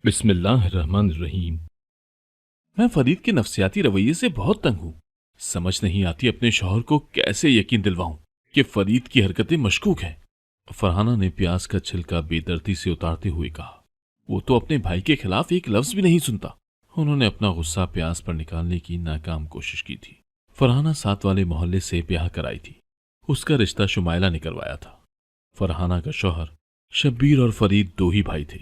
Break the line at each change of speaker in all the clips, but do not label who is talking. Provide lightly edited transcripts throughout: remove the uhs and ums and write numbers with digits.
बिस्मिल्लाहिर्रहमानिर्रहीम। मैं फरीद के नफसियाती रवैये से बहुत तंग हूँ। समझ नहीं आती अपने शौहर को कैसे यकीन दिलवाऊं कि फरीद की हरकतें मशकूक हैं। फरहाना ने प्याज का छिलका बेदर्दी से उतारते हुए कहा, वो तो अपने भाई के खिलाफ एक लफ्ज भी नहीं सुनता। उन्होंने अपना गुस्सा प्याज पर निकालने की नाकाम कोशिश की थी। फरहाना साथ वाले मोहल्ले से ब्याह कराई थी। उसका रिश्ता शुमाइला ने करवाया था। फरहाना का शौहर शब्बीर और फरीद दो ही भाई थे।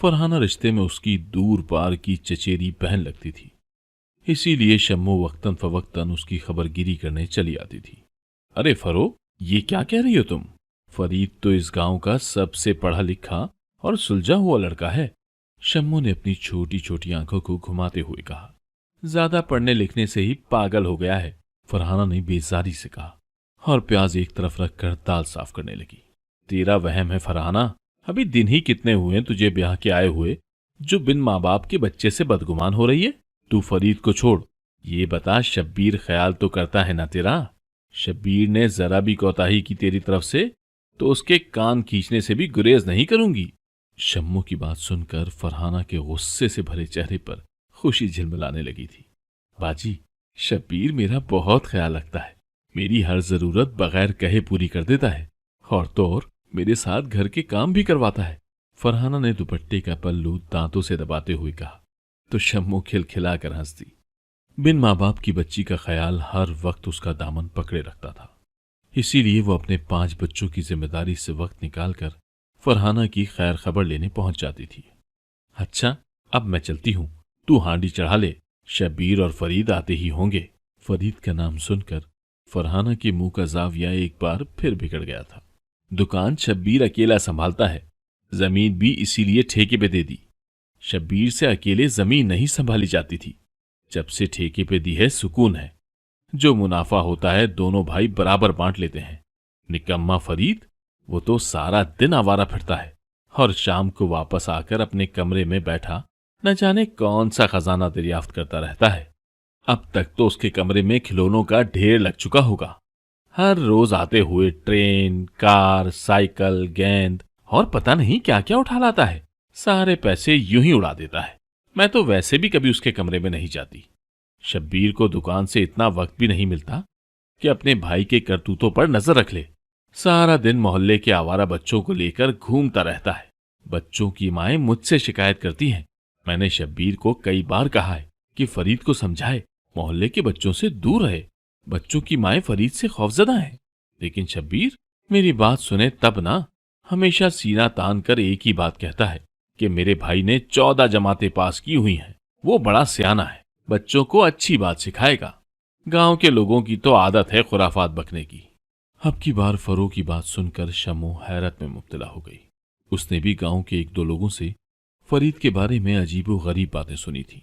फरहाना रिश्ते में उसकी दूर पार की चचेरी बहन लगती थी, इसीलिए शम्मो वक्तन फवक्तन उसकी खबरगिरी करने चली आती थी। अरे फरो, ये क्या कह रही हो तुम? फरीद तो इस गांव का सबसे पढ़ा लिखा और सुलझा हुआ लड़का है। शम्मो ने अपनी छोटी छोटी आंखों को घुमाते हुए कहा, ज्यादा पढ़ने लिखने से ही पागल हो गया है। फरहाना ने बेजारी से कहा और प्याज एक तरफ रखकर दाल साफ करने लगी। तेरा वहम है फरहाना, अभी दिन ही कितने हुए तुझे ब्याह के आए हुए जो बिन माँ बाप के बच्चे से बदगुमान हो रही है। तू फरीद को छोड़, ये बता शब्बीर ख्याल तो करता है ना तेरा? शब्बीर ने जरा भी कोताही की तेरी तरफ से तो उसके कान खींचने से भी गुरेज नहीं करूंगी। शम्मो की बात सुनकर फरहाना के गुस्से से भरे चेहरे पर खुशी झिलमिलाने लगी थी। बाजी, शब्बीर मेरा बहुत ख्याल रखता है, मेरी हर जरूरत बगैर कहे पूरी कर देता है, और तो और मेरे साथ घर के काम भी करवाता है। फरहाना ने दुपट्टे का पल्लू दांतों से दबाते हुए कहा तो शम्मो खिलखिलाकर हंस दी। बिन माँ बाप की बच्ची का ख्याल हर वक्त उसका दामन पकड़े रखता था, इसीलिए वो अपने 5 बच्चों की जिम्मेदारी से वक्त निकालकर फरहाना की खैर खबर लेने पहुंच जाती थी। अच्छा, अब मैं चलती हूं, तू हांडी चढ़ा ले, शब्बीर और फरीद आते ही होंगे। फरीद का नाम सुनकर फरहाना के मुंह का जाविया एक बार फिर बिगड़ गया था। दुकान शब्बीर अकेला संभालता है, जमीन भी इसीलिए ठेके पे दे दी। शब्बीर से अकेले जमीन नहीं संभाली जाती थी, जब से ठेके पे दी है सुकून है। जो मुनाफा होता है दोनों भाई बराबर बांट लेते हैं। निकम्मा फरीद, वो तो सारा दिन आवारा फिरता है और शाम को वापस आकर अपने कमरे में बैठा न जाने कौन सा खजाना दरियाफ्त करता रहता है। अब तक तो उसके कमरे में खिलौनों का ढेर लग चुका होगा। हर रोज आते हुए ट्रेन, कार, साइकिल, गेंद और पता नहीं क्या क्या उठा लाता है। सारे पैसे यूं ही उड़ा देता है। मैं तो वैसे भी कभी उसके कमरे में नहीं जाती। शब्बीर को दुकान से इतना वक्त भी नहीं मिलता कि अपने भाई के करतूतों पर नजर रख ले। सारा दिन मोहल्ले के आवारा बच्चों को लेकर घूमता रहता है। बच्चों की माएं मुझसे शिकायत करती हैं। मैंने शब्बीर को कई बार कहा है कि फरीद को समझाए, मोहल्ले के बच्चों से दूर रहे। बच्चों की माएं फरीद से खौफजदा हैं, लेकिन शब्बीर मेरी बात सुने तब ना, हमेशा सीना तान कर एक ही बात कहता है कि मेरे भाई ने 14 जमातें पास की हुई हैं, वो बड़ा सियाना है, बच्चों को अच्छी बात सिखाएगा। गांव के लोगों की तो आदत है खुराफात बकने की। अब की बार फरो की बात सुनकर शम्मो हैरत में मुब्तला हो गई। उसने भी गांव के 1-2 लोगों से फरीद के बारे में अजीबो गरीब बातें सुनी थी।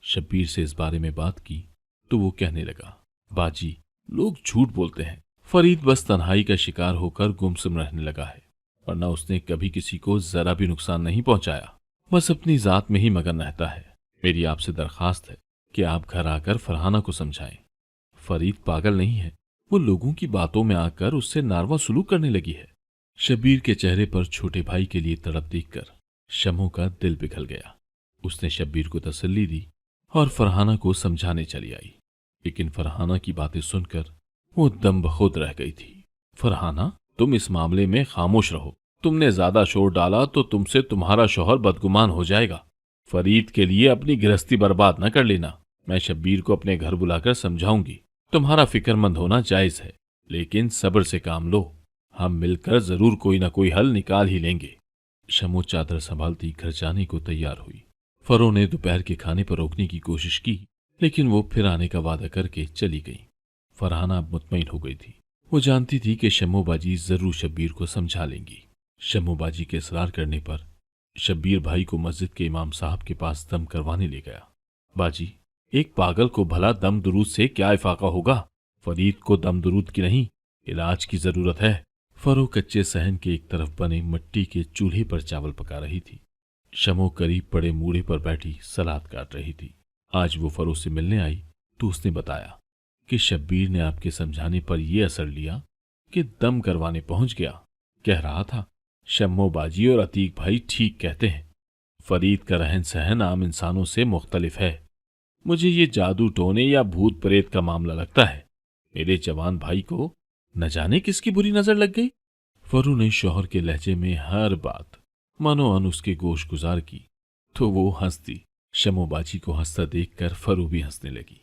शब्बीर से इस बारे में बात की तो वो कहने लगा, बाजी, लोग झूठ बोलते हैं। फरीद बस तन्हाई का शिकार होकर गुमसुम रहने लगा है, वरना उसने कभी किसी को जरा भी नुकसान नहीं पहुंचाया। बस अपनी जात में ही मगन रहता है। मेरी आपसे दरखास्त है कि आप घर आकर फरहाना को समझाएं। फरीद पागल नहीं है, वो लोगों की बातों में आकर उससे नारवा सुलूक करने लगी है। शब्बीर के चेहरे पर छोटे भाई के लिए तड़प देखकर शम्मो का दिल पिघल गया। उसने शब्बीर को तसल्ली दी और फरहाना को समझाने चली आई, लेकिन फरहाना की बातें सुनकर वो दम बखुद रह गई थी। फरहाना, तुम इस मामले में खामोश रहो। तुमने ज्यादा शोर डाला तो तुमसे तुम्हारा शौहर बदगुमान हो जाएगा। फरीद के लिए अपनी गृहस्थी बर्बाद न कर लेना। मैं शब्बीर को अपने घर बुलाकर समझाऊंगी। तुम्हारा फिक्रमंद होना जायज है, लेकिन सब्र से काम लो। हम मिलकर जरूर कोई ना कोई हल निकाल ही लेंगे। शम्मो चादर संभालती घर जाने को तैयार हुई। फरो ने दोपहर के खाने पर रोकने की कोशिश की, लेकिन वो फिर आने का वादा करके चली गई। फरहाना अब मुतमईन हो गई थी। वो जानती थी कि शम्मो बाजी जरूर शब्बीर को समझा लेंगी। शम्मो बाजी के इसरार करने पर शब्बीर भाई को मस्जिद के इमाम साहब के पास दम करवाने ले गया। बाजी, एक पागल को भला दम दुरूद से क्या इफाका होगा? फरीद को दम दुरूद की नहीं, इलाज की जरूरत है। फरो कच्चे सहन के एक तरफ बने मिट्टी के चूल्हे पर चावल पका रही थी। शमो करीब पड़े मूढ़े पर बैठी सलाद काट रही थी। आज वो फरो से मिलने आई तो उसने बताया कि शब्बीर ने आपके समझाने पर यह असर लिया कि दम करवाने पहुंच गया। कह रहा था, शम्मो बाजी और अतीक भाई ठीक कहते हैं। फरीद का रहन सहन आम इंसानों से मुख्तलिफ है। मुझे ये जादू टोने या भूत प्रेत का मामला लगता है। मेरे जवान भाई को न जाने किसकी बुरी नजर लग गई। फरू ने शौहर के लहजे में हर बात मानो अन उसके गोश गुजार की तो वो हंस दी। शमो बाजी को हंसता देखकर फरू भी हंसने लगी।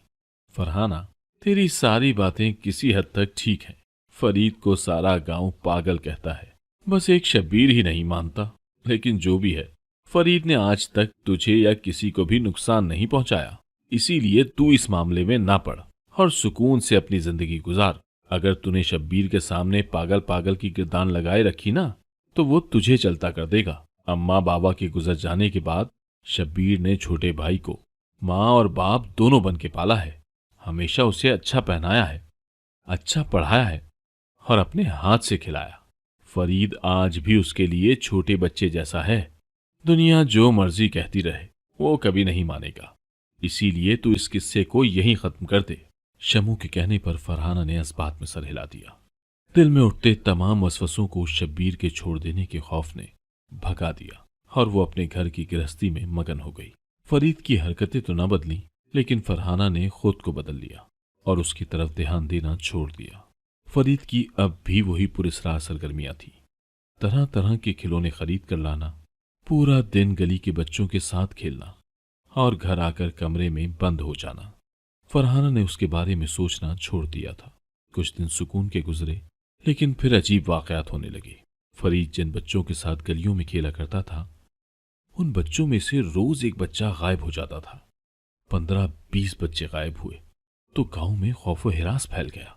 फरहाना, तेरी सारी बातें किसी हद तक ठीक हैं। फरीद को सारा गांव पागल कहता है, बस एक शब्बीर ही नहीं मानता। लेकिन जो भी है, फरीद ने आज तक तुझे या किसी को भी नुकसान नहीं पहुंचाया। इसीलिए तू इस मामले में ना पड़ और सुकून से अपनी जिंदगी गुजार। अगर तूने शब्बीर के सामने पागल पागल की गिरदान लगाए रखी ना, तो वो तुझे चलता कर देगा। अम्मा बाबा के गुजर जाने के बाद शब्बीर ने छोटे भाई को माँ और बाप दोनों बन के पाला है। हमेशा उसे अच्छा पहनाया है, अच्छा पढ़ाया है और अपने हाथ से खिलाया। फरीद आज भी उसके लिए छोटे बच्चे जैसा है। दुनिया जो मर्जी कहती रहे, वो कभी नहीं मानेगा। इसीलिए तू इस किस्से को यहीं खत्म कर दे। शमू के कहने पर फरहाना ने इस बात में सर हिला दिया। दिल में उठते तमाम वसवसों को शब्बीर के छोड़ देने के खौफ ने भगा दिया और वो अपने घर की गृहस्थी में मगन हो गई। फरीद की हरकतें तो न बदली, लेकिन फरहाना ने खुद को बदल लिया और उसकी तरफ ध्यान देना छोड़ दिया। फरीद की अब भी वही पुरस्कार सरगर्मियां थी। तरह तरह के खिलौने खरीद कर लाना, पूरा दिन गली के बच्चों के साथ खेलना और घर आकर कमरे में बंद हो जाना। फरहाना ने उसके बारे में सोचना छोड़ दिया था। कुछ दिन सुकून के गुजरे, लेकिन फिर अजीब वाकयात होने लगे। फरीद जिन बच्चों के साथ गलियों में खेला करता था, उन बच्चों में से रोज एक बच्चा गायब हो जाता था। 15-20 बच्चे गायब हुए तो गांव में खौफो हिरास फैल गया।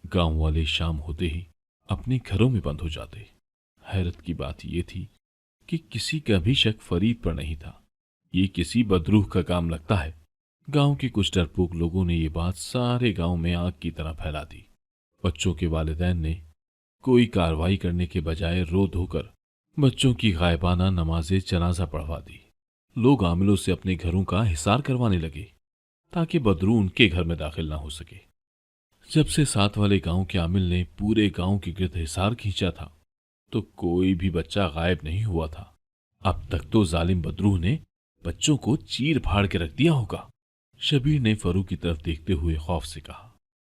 गांव वाले शाम होते ही अपने घरों में बंद हो जाते। हैरत की बात यह थी कि किसी का भी शक फरीद पर नहीं था। ये किसी बदरूह का काम लगता है। गांव के कुछ डरपोक लोगों ने ये बात सारे गांव में आग की तरह फैला दी। बच्चों के वालिदैन ने कोई कार्रवाई करने के बजाय रो धोकर बच्चों की गायबाना नमाज़े जनाजा पढ़वा दी। लोग आमिलों से अपने घरों का हिसार करवाने लगे ताकि बदरू उनके घर में दाखिल ना हो सके। जब से साथ वाले गांव के आमिल ने पूरे गांव के गिर्द हिसार खींचा था, तो कोई भी बच्चा गायब नहीं हुआ था। अब तक तो जालिम बदरू ने बच्चों को चीर फाड़ के रख दिया होगा। शब्बीर ने फरू की तरफ देखते हुए खौफ से कहा।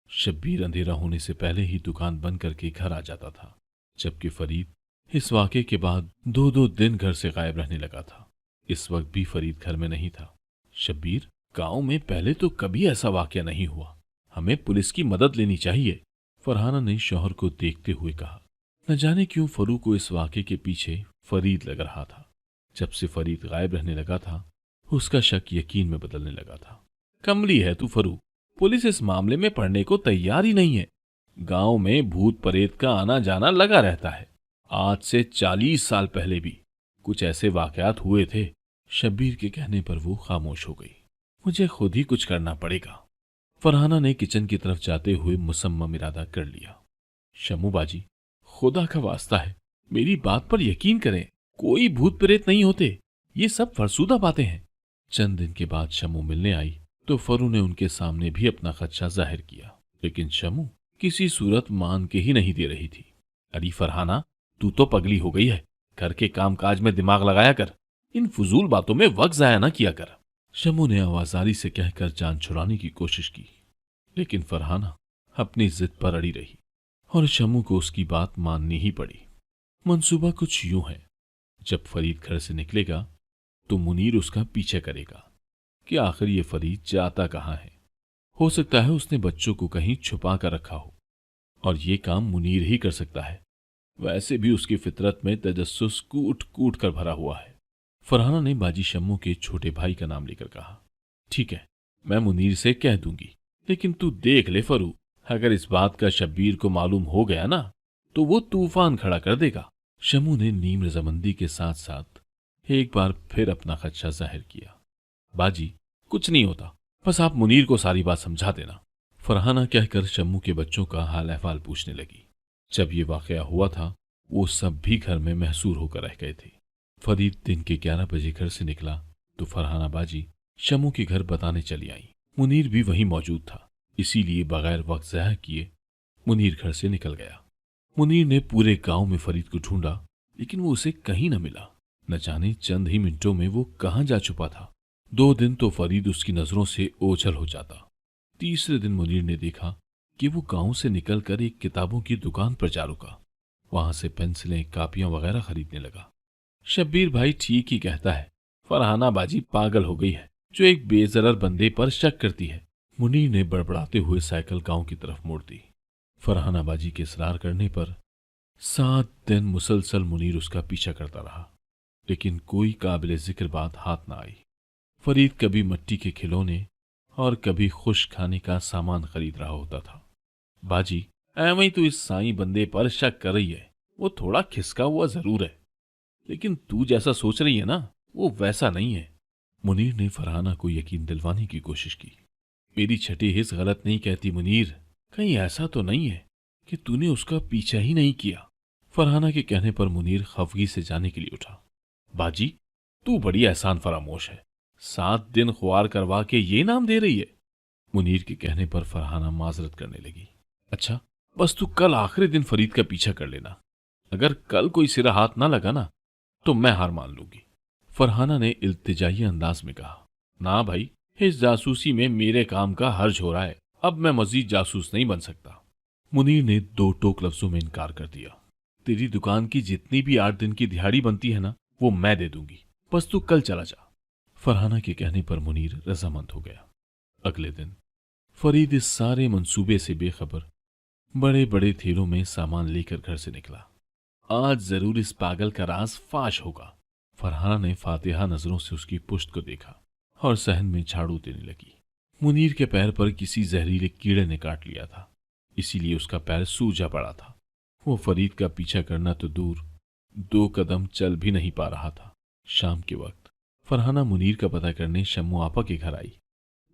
शब्बीर अंधेरा होने से पहले ही दुकान बंद करके घर आ जाता था, जबकि फरीद इस वाक़े के बाद 2-2 दिन घर से गायब रहने लगा था। इस वक्त भी फरीद घर में नहीं था। शब्बीर, गांव में पहले तो कभी ऐसा वाक़या नहीं हुआ, हमें पुलिस की मदद लेनी चाहिए, फरहाना ने शौहर को देखते हुए कहा। न जाने क्यों फरू को इस वाक़े के पीछे फरीद लग रहा था। जब से फरीद गायब रहने लगा था, उसका शक यकीन में बदलने लगा था। कमली है तू फरू, पुलिस इस मामले में पड़ने को तैयार ही नहीं है। गांव में भूत प्रेत का आना जाना लगा रहता है। आज से 40 साल पहले भी कुछ ऐसे वाकयात हुए थे। शब्बीर के कहने पर वो खामोश हो गई। मुझे खुद ही कुछ करना पड़ेगा, फरहाना ने किचन की तरफ जाते हुए मुसम्मम इरादा कर लिया। शमू बाजी, खुदा का वास्ता है, मेरी बात पर यकीन करें, कोई भूत प्रेत नहीं होते, ये सब फरसूदा बातें हैं। चंद दिन के बाद शमू मिलने आई तो फरू ने उनके सामने भी अपना खदशा जाहिर किया, लेकिन शमू किसी सूरत मान के ही नहीं दे रही थी। अरे फरहाना, तू तो पगली हो गई है, घर के कामकाज में दिमाग लगाया कर, इन फजूल बातों में वक्त जाया ना किया कर। शमू ने आवाजारी से कहकर जान छुड़ाने की कोशिश की, लेकिन फरहाना अपनी जिद पर अड़ी रही और शमू को उसकी बात माननी ही पड़ी। मंसूबा कुछ यूं है, जब फरीद घर से निकलेगा तो मुनीर उसका पीछे करेगा कि आखिर ये फरीद जाता कहाँ है। हो सकता है उसने बच्चों को कहीं छुपा कर रखा हो और ये काम मुनीर ही कर सकता है। वैसे भी उसकी फितरत में तजस्सुस कूट कूट कर भरा हुआ है। फरहाना ने बाजी शम्मू के छोटे भाई का नाम लेकर कहा, ठीक है, मैं मुनीर से कह दूंगी, लेकिन तू देख ले फरू, अगर इस बात का शब्बीर को मालूम हो गया ना तो वो तूफान खड़ा कर देगा। शम्मू ने नीम रजामंदी के साथ साथ एक बार फिर अपना खदशा जाहिर किया। बाजी, कुछ नहीं होता, बस आप मुनीर को सारी बात समझा देना, फरहाना कहकर शम्मू के बच्चों का हाल अहवाल पूछने लगी। जब ये वाकया हुआ था, वो सब भी घर में महसूर होकर रह गए थे। फरीद दिन के 11 बजे घर से निकला तो फरहाना बाजी शम्मू के घर बताने चली आई। मुनीर भी वहीं मौजूद था, इसीलिए बगैर वक्त ज़ाया किए मुनीर घर से निकल गया। मुनीर ने पूरे गांव में फरीद को ढूंढा, लेकिन वो उसे कहीं न मिला। न जाने चंद ही मिनटों में वो कहाँ जा छुपा था। 2 दिन तो फरीद उसकी नजरों से ओझल हो जाता। तीसरे दिन मुनीर ने देखा कि वो गांव से निकलकर एक किताबों की दुकान पर जा रुका। वहां से पेंसिलें, कापियां वगैरह खरीदने लगा। शब्बीर भाई ठीक ही कहता है, फरहाना बाजी पागल हो गई है जो एक बेजरर बंदे पर शक करती है। मुनीर ने बड़बड़ाते हुए साइकिल गांव की तरफ मोड़ दी। फरहाना बाजी के इसरार करने पर 7 दिन मुसलसल मुनीर उसका पीछा करता रहा, लेकिन कोई काबिल जिक्र बात हाथ ना आई। फरीद कभी मिट्टी के खिलौने और कभी खुश खाने का सामान खरीद रहा होता था। बाजी, ऐਵੇਂ तू इस साईं बंदे पर शक कर रही है, वो थोड़ा खिसका हुआ जरूर है, लेकिन तू जैसा सोच रही है ना, वो वैसा नहीं है। मुनीर ने फरहाना को यकीन दिलवाने की कोशिश की। मेरी छठी हिस्स गलत नहीं कहती मुनीर, कहीं ऐसा तो नहीं है कि तूने उसका पीछा ही नहीं किया। फरहाना के कहने पर मुनीर खफगी से जाने के लिए उठा। बाजी, तू बड़ी एहसान फरामोश है, 7 दिन ख्वार करवा के ये नाम दे रही है। मुनीर के कहने पर फरहाना माजरत करने लगी। अच्छा, बस तू कल आखिरी दिन फरीद का पीछा कर लेना। अगर कल कोई सिरा हाथ ना लगा ना, तो मैं हार मान लूंगी। फरहाना ने इल्तिजाई अंदाज में कहा। ना भाई, इस जासूसी में मेरे काम का हर्ज हो रहा है, अब मैं मजीद जासूस नहीं बन सकता। मुनीर ने 2 टोक लफ्जों में इनकार कर दिया। तेरी दुकान की जितनी भी 8 दिन की दिहाड़ी बनती है ना, वो मैं दे दूंगी, बस तू कल चला जा। फरहाना के कहने पर मुनीर रजामंद हो गया। अगले दिन फरीद इस सारे मंसूबे से बेखबर बड़े बड़े थैलों में सामान लेकर घर से निकला। आज जरूर इस पागल का राज फाश होगा। फरहाना ने फातिहा नजरों से उसकी पुश्त को देखा और सहन में झाड़ू देने लगी। मुनीर के पैर पर किसी जहरीले कीड़े ने काट लिया था, इसीलिए उसका पैर सूजा पड़ा था। वो फरीद का पीछा करना तो दूर, 2 कदम चल भी नहीं पा रहा था। शाम के वक्त फरहाना मुनीर का पता करने शम्मू आपा के घर आई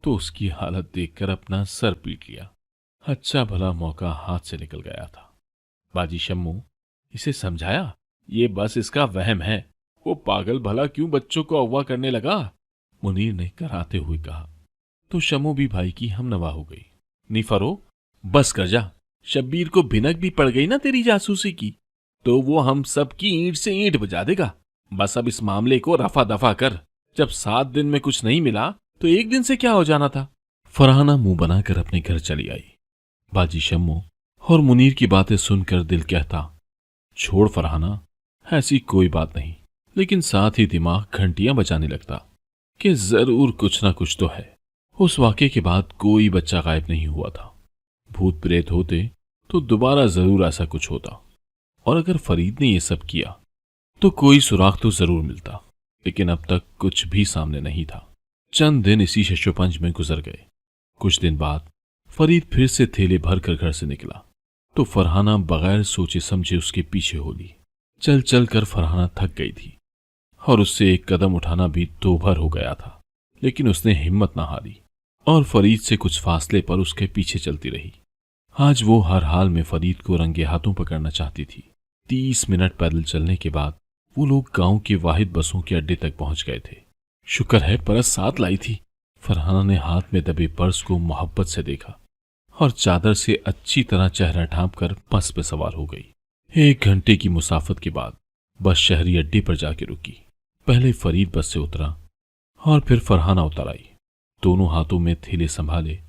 तो उसकी हालत देखकर अपना सर पीट लिया। अच्छा भला मौका हाथ से निकल गया था। बाजी शम्मू, इसे समझाया, ये बस इसका वहम है, वो पागल भला क्यों बच्चों को अगवा करने लगा। मुनीर ने कराते हुए कहा। तो शम्मू भी भाई की हमनवा हो गई। निफरो, बस कर जा, शब्बीर को भिनक भी पड़ गई ना तेरी जासूसी की, तो वो हम सब की ईंट से ईंट बजा देगा। बस अब इस मामले को रफा दफा कर। जब 7 दिन में कुछ नहीं मिला तो 1 दिन से क्या हो जाना था। फरहाना मुंह बनाकर अपने घर चली आई। बाजी शम्मू और मुनीर की बातें सुनकर दिल कहता, छोड़ फरहाना, ऐसी कोई बात नहीं, लेकिन साथ ही दिमाग घंटियां बजाने लगता कि जरूर कुछ ना कुछ तो है। उस वाक़े के बाद कोई बच्चा गायब नहीं हुआ था। भूत प्रेत होते तो दोबारा जरूर ऐसा कुछ होता, और अगर फरीद ने यह सब किया तो कोई सुराग तो जरूर मिलता, लेकिन अब तक कुछ भी सामने नहीं था। चंद दिन इसी शशोपंज में गुजर गए। कुछ दिन बाद फरीद फिर से थैले भर कर घर से निकला तो फरहाना बगैर सोचे समझे उसके पीछे हो ली। चल चल कर फरहाना थक गई थी और उससे एक कदम उठाना भी दोभर हो गया था, लेकिन उसने हिम्मत ना हारी और फरीद से कुछ फासले पर उसके पीछे चलती रही। आज वो हर हाल में फरीद को रंगे हाथों पकड़ना चाहती थी। 30 मिनट पैदल चलने के बाद वो लोग गांव के वाहिद बसों के अड्डे तक पहुंच गए थे। शुक्र है परस साथ लाई थी। फरहाना ने हाथ में दबे पर्स को मोहब्बत से देखा और चादर से अच्छी तरह चेहरा ढांप कर बस पे सवार हो गई। 1 घंटे की मुसाफत के बाद बस शहरी अड्डे पर जाके रुकी। पहले फरीद बस से उतरा और फिर फरहाना उतर आई। दोनों हाथों में थैले संभाले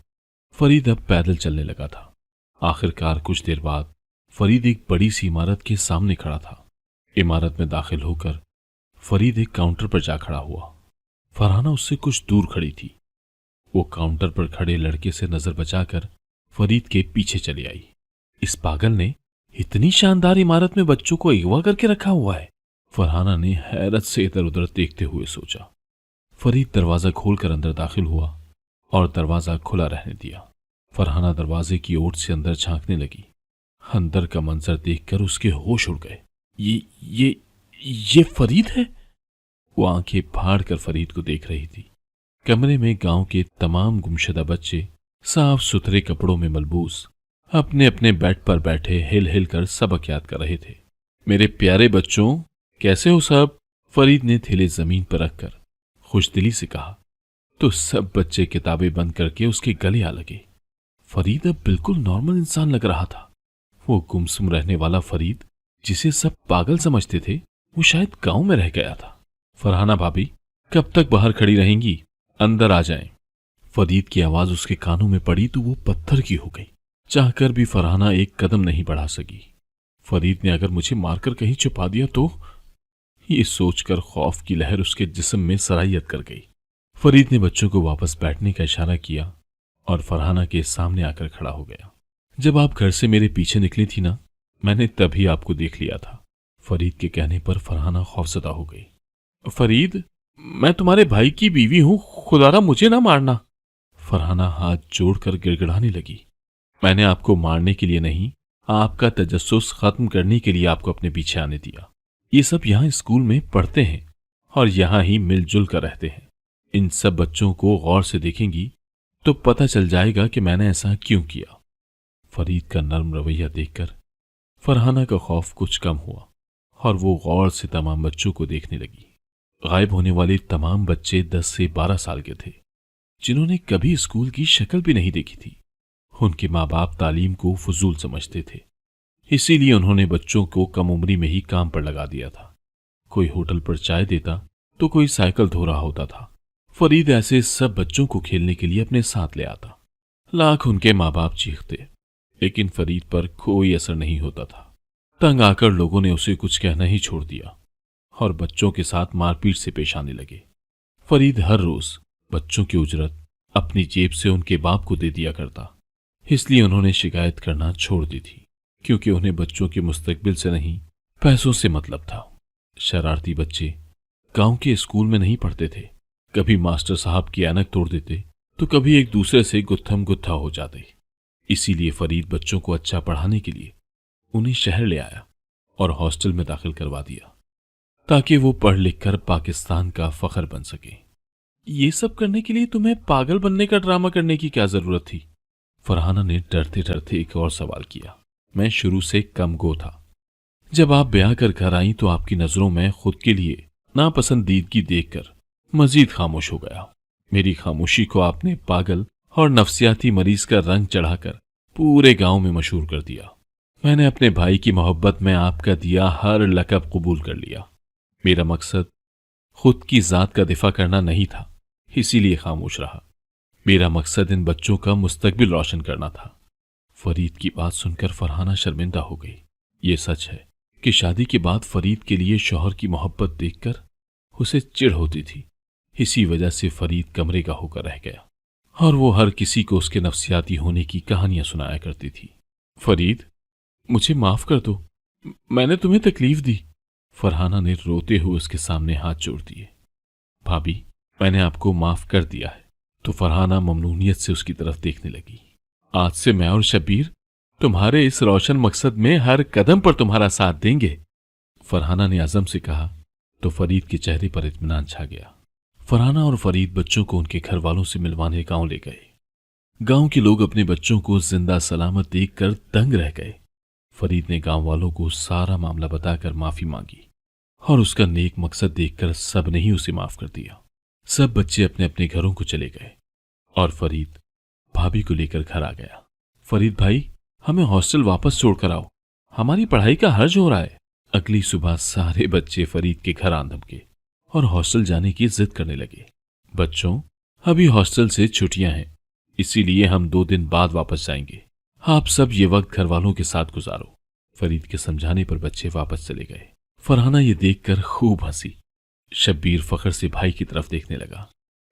फरीद अब पैदल चलने लगा था। आखिरकार कुछ देर बाद फरीद एक बड़ी सी इमारत के सामने खड़ा था। इमारत में दाखिल होकर फरीद एक काउंटर पर जा खड़ा हुआ। फरहाना उससे कुछ दूर खड़ी थी। वो काउंटर पर खड़े लड़के से नजर बचाकर फरीद के पीछे चली आई। इस पागल ने इतनी शानदार इमारत में बच्चों को अगवा करके रखा हुआ है, फरहाना ने हैरत से इधर उधर देखते हुए सोचा। फरीद दरवाजा खोलकर अंदर दाखिल हुआ और दरवाजा खुला रहने दिया। फरहाना दरवाजे की ओर से अंदर झांकने लगी। अंदर का मंजर देखकर उसके होश उड़ गए। ये फरीद है? वो आंखें फाड़ कर फरीद को देख रही थी। कमरे में गांव के तमाम गुमशुदा बच्चे साफ सुथरे कपड़ों में मलबूस अपने अपने बेड पर बैठे हिल हिल कर सबक याद कर रहे थे। मेरे प्यारे बच्चों, कैसे हो सब? फरीद ने थैले जमीन पर रखकर खुशदिली से कहा तो सब बच्चे किताबें बंद करके उसके गले आ लगे। फरीद अब बिल्कुल नॉर्मल इंसान लग रहा था। वो गुमसुम रहने वाला फरीद, जिसे सब पागल समझते थे, वो शायद गांव में रह गया था। फरहाना भाभी, कब तक बाहर खड़ी रहेंगी? अंदर आ जाएं। फरीद की आवाज उसके कानों में पड़ी तो वो पत्थर की हो गई। चाहकर भी फरहाना एक कदम नहीं बढ़ा सकी। फरीद ने अगर मुझे मारकर कहीं छुपा दिया तो? ये सोचकर खौफ की लहर उसके जिस्म में सरायत कर गई। फरीद ने बच्चों को वापस बैठने का इशारा किया और फरहाना के सामने आकर खड़ा हो गया। जब आप घर से मेरे पीछे निकली थी ना, मैंने तभी आपको देख लिया था। फरीद के कहने पर फरहाना खौफजदा हो गई। फरीद, मैं तुम्हारे भाई की बीवी हूं, खुदारा मुझे ना मारना। फरहाना हाथ जोड़कर गिड़गिड़ाने लगी। मैंने आपको मारने के लिए नहीं, आपका तजस्सुस खत्म करने के लिए आपको अपने पीछे आने दिया। ये सब यहाँ स्कूल में पढ़ते हैं और यहाँ ही मिलजुल कर रहते हैं। इन सब बच्चों को गौर से देखेंगी तो पता चल जाएगा कि मैंने ऐसा क्यों किया। फरीद का नर्म रवैया देखकर फरहाना का खौफ कुछ कम हुआ और वो गौर से तमाम बच्चों को देखने लगी। गायब होने वाले तमाम बच्चे 10 से 12 साल के थे, जिन्होंने कभी स्कूल की शक्ल भी नहीं देखी थी। उनके माँ बाप तालीम को फजूल समझते थे, इसीलिए उन्होंने बच्चों को कम उम्री में ही काम पर लगा दिया था। कोई होटल पर चाय देता तो कोई साइकिल धो रहा होता था। फरीद ऐसे सब बच्चों को खेलने के लिए अपने साथ ले आता। लाख उनके माँ बाप चीखते, लेकिन फरीद पर कोई असर नहीं होता था। तंग आकर लोगों ने उसे कुछ कहना ही छोड़ दिया और बच्चों के साथ मारपीट से पेश आने लगे। फरीद हर रोज बच्चों की उजरत अपनी जेब से उनके बाप को दे दिया करता, इसलिए उन्होंने शिकायत करना छोड़ दी थी, क्योंकि उन्हें बच्चों के मुस्तकबिल से नहीं, पैसों से मतलब था। शरारती बच्चे गांव के स्कूल में नहीं पढ़ते थे। कभी मास्टर साहब की ऐनक तोड़ देते तो कभी एक दूसरे से गुत्थम गुत्था हो जाते। इसीलिए फरीद बच्चों को अच्छा पढ़ाने के लिए उन्हें शहर ले आया और हॉस्टल में दाखिल करवा दिया, ताकि वो पढ़ लिख कर पाकिस्तान का फख्र बन सके। ये सब करने के लिए तुम्हें पागल बनने का ड्रामा करने की क्या जरूरत थी? फरहाना ने डरते डरते एक और सवाल किया। मैं शुरू से कम गो था। जब आप ब्याह कर घर आई तो आपकी नजरों में खुद के लिए नापसंदीदगी देखकर मजीद खामोश हो गया। मेरी खामोशी को आपने पागल और नफ्सियाती मरीज का रंग चढ़ाकर पूरे गांव में मशहूर कर दिया। मैंने अपने भाई की मोहब्बत में आपका दिया हर लकब कबूल कर लिया। मेरा मकसद खुद की जात का दिफा करना नहीं था, इसीलिए खामोश रहा। मेरा मकसद इन बच्चों का मुस्तकबिल रोशन करना था। फरीद की बात सुनकर फरहाना शर्मिंदा हो गई। ये सच है कि शादी के बाद फरीद के लिए शौहर की मोहब्बत देखकर उसे चिढ़ होती थी। इसी वजह से फरीद कमरे का होकर रह गया और वो हर किसी को उसके नफ्सियाती होने की कहानियां सुनाया करती थी। फरीद, मुझे माफ कर दो, मैंने तुम्हें तकलीफ दी। फरहाना ने रोते हुए उसके सामने हाथ जोड़ दिए। भाभी, मैंने आपको माफ कर दिया है। तो फरहाना ममनूनियत से उसकी तरफ देखने लगी। आज से मैं और शब्बीर तुम्हारे इस रोशन मकसद में हर कदम पर तुम्हारा साथ देंगे। फरहाना ने आजम से कहा तो फरीद के चेहरे पर इत्मीनान छा गया। फरहाना और फरीद बच्चों को उनके घर वालों से मिलवाने गांव ले गए। गांव के लोग अपने बच्चों को जिंदा सलामत देखकर दंग रह गए। फरीद ने गांव वालों को सारा मामला बताकर माफी मांगी और उसका नेक मकसद देखकर सब ने ही उसे माफ कर दिया। सब बच्चे अपने अपने घरों को चले गए और फरीद भाभी को लेकर घर आ गया। फरीद भाई, हमें हॉस्टल वापस छोड़कर आओ, हमारी पढ़ाई का हर्ज हो रहा है। अगली सुबह सारे बच्चे फरीद के घर आंदम के और हॉस्टल जाने की जिद करने लगे। बच्चों, अभी हॉस्टल से छुट्टियां हैं, इसीलिए हम 2 दिन बाद वापस जाएंगे। आप सब ये वक्त घर वालों के साथ गुजारो। फरीद के समझाने पर बच्चे वापस चले गए। फरहाना ये देखकर खूब हंसी। शब्बीर फख्र से भाई की तरफ देखने लगा।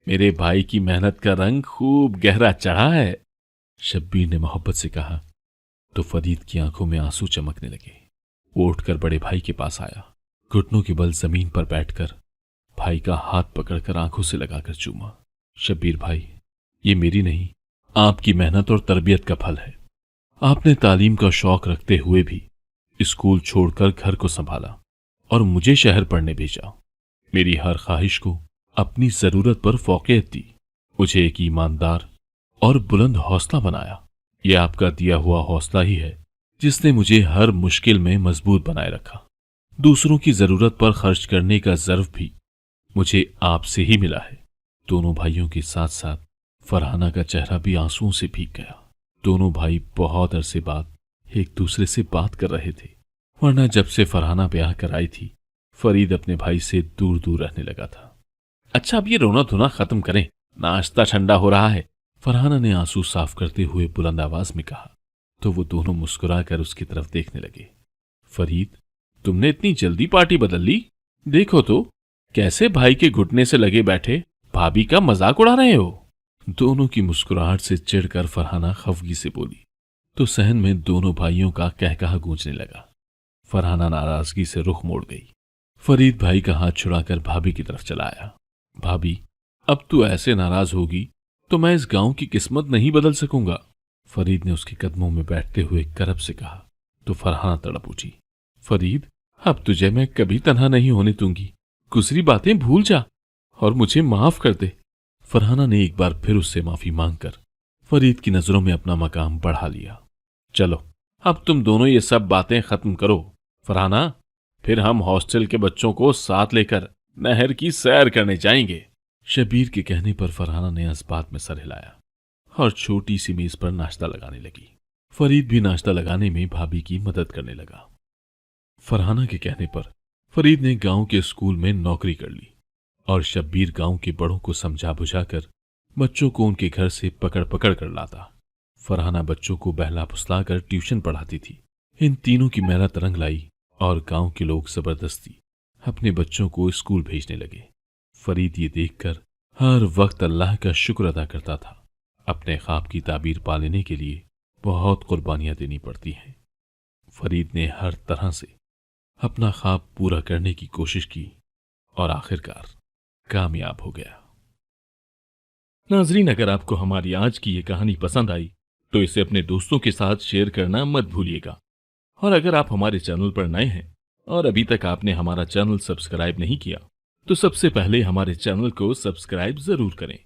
मेरे भाई की मेहनत का रंग खूब गहरा चढ़ा है, शब्बीर ने मोहब्बत से कहा। तो फरीद की आंखों में आंसू चमकने लगे। वो उठकर बड़े भाई के पास आया। घुटनों के बल जमीन पर बैठकर भाई का हाथ पकड़कर आंखों से लगाकर चूमा। शब्बीर भाई, ये मेरी नहीं, आपकी मेहनत और तरबियत का फल है। आपने तालीम का शौक रखते हुए भी स्कूल छोड़कर घर को संभाला और मुझे शहर पढ़ने भेजा। मेरी हर ख्वाहिश को अपनी जरूरत पर फौकियत दी, मुझे एक ईमानदार और बुलंद हौसला बनाया। यह आपका दिया हुआ हौसला ही है जिसने मुझे हर मुश्किल में मजबूत बनाए रखा। दूसरों की जरूरत पर खर्च करने का ज़र्फ भी मुझे आपसे ही मिला है। दोनों भाइयों के साथ साथ फरहाना का चेहरा भी आंसुओं से भीग गया। दोनों भाई बहुत अरसे बाद एक दूसरे से बात कर रहे थे, वरना जब से फरहाना ब्याह कर आई थी फरीद अपने भाई से दूर दूर रहने लगा था। अच्छा, अब ये रोना धोना खत्म करें, नाश्ता ठंडा हो रहा है, फरहाना ने आंसू साफ करते हुए बुलंद आवाज में कहा। तो वो दोनों मुस्कुराकर उसकी तरफ देखने लगे। फरीद, तुमने इतनी जल्दी पार्टी बदल ली? देखो तो कैसे भाई के घुटने से लगे बैठे भाभी का मजाक उड़ा रहे हो। दोनों की मुस्कुराहट से चिढ़कर फरहाना खफगी से बोली तो सहन में दोनों भाइयों का कहकहा गूंजने लगा। फरहाना नाराजगी से रुख मोड़ गई। फरीद भाई का हाथ छुड़ाकर भाभी की तरफ चला आया। भाभी, अब तू ऐसे नाराज होगी तो मैं इस गांव की किस्मत नहीं बदल सकूंगा, फरीद ने उसके कदमों में बैठते हुए करब से कहा। तो फरहाना तड़प उठी। फरीद, अब तुझे मैं कभी तन्हा नहीं होने दूंगी, गुजरी बातें भूल जा और मुझे माफ कर दे। फरहाना ने एक बार फिर उससे माफी मांगकर फरीद की नजरों में अपना मकाम बढ़ा लिया। चलो अब तुम दोनों ये सब बातें खत्म करो। फरहाना, फिर हम हॉस्टल के बच्चों को साथ लेकर नहर की सैर करने जाएंगे। शबीर के कहने पर फरहाना ने इस बात में सर हिलाया और छोटी सी मेज पर नाश्ता लगाने लगी। फरीद भी नाश्ता लगाने में भाभी की मदद करने लगा। फरहाना के कहने पर फरीद ने गांव के स्कूल में नौकरी कर ली और शब्बीर गांव के बड़ों को समझा बुझाकर बच्चों को उनके घर से पकड़ पकड़ कर लाता। फरहाना बच्चों को बहला फुसलाकर ट्यूशन पढ़ाती थी। इन तीनों की मेहनत रंग लाई और गांव के लोग जबरदस्ती अपने बच्चों को स्कूल भेजने लगे। फरीद ये देखकर हर वक्त अल्लाह का शुक्र अदा करता था। अपने ख्वाब की ताबीर पा लेने के लिए बहुत कुर्बानियां देनी पड़ती हैं। फरीद ने हर तरह से अपना ख्वाब पूरा करने की कोशिश की और आखिरकार कामयाब हो गया।
नाजरीन, अगर आपको हमारी आज की ये कहानी पसंद आई तो इसे अपने दोस्तों के साथ शेयर करना मत भूलिएगा। और अगर आप हमारे चैनल पर नए हैं और अभी तक आपने हमारा चैनल सब्सक्राइब नहीं किया तो सबसे पहले हमारे चैनल को सब्सक्राइब जरूर करें